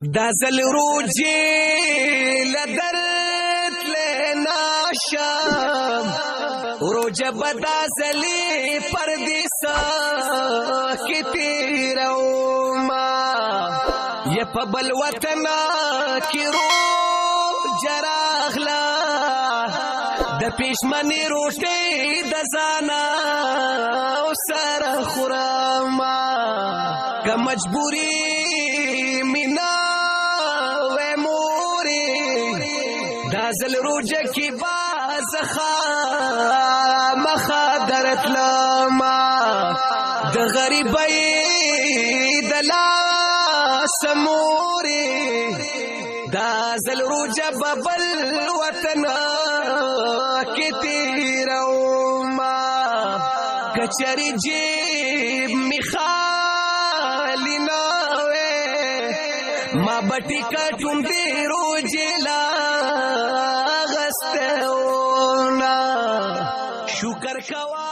دا زل روجی لدرت لینا شام روج بدا زلی پردیسا کتی روما یہ پبل وطنا کی رو جراغلا دا پیشمنی روٹی دا زانا سر خوراما کا مجبوری مینا دازل روجه کی باز مخادرت لما د غریبی دلا سموري دازل روجه ببل وطن کتیر اوما کچری جیب مخالی ناوے ما بٹی کٹون دی روجلا شکر کوا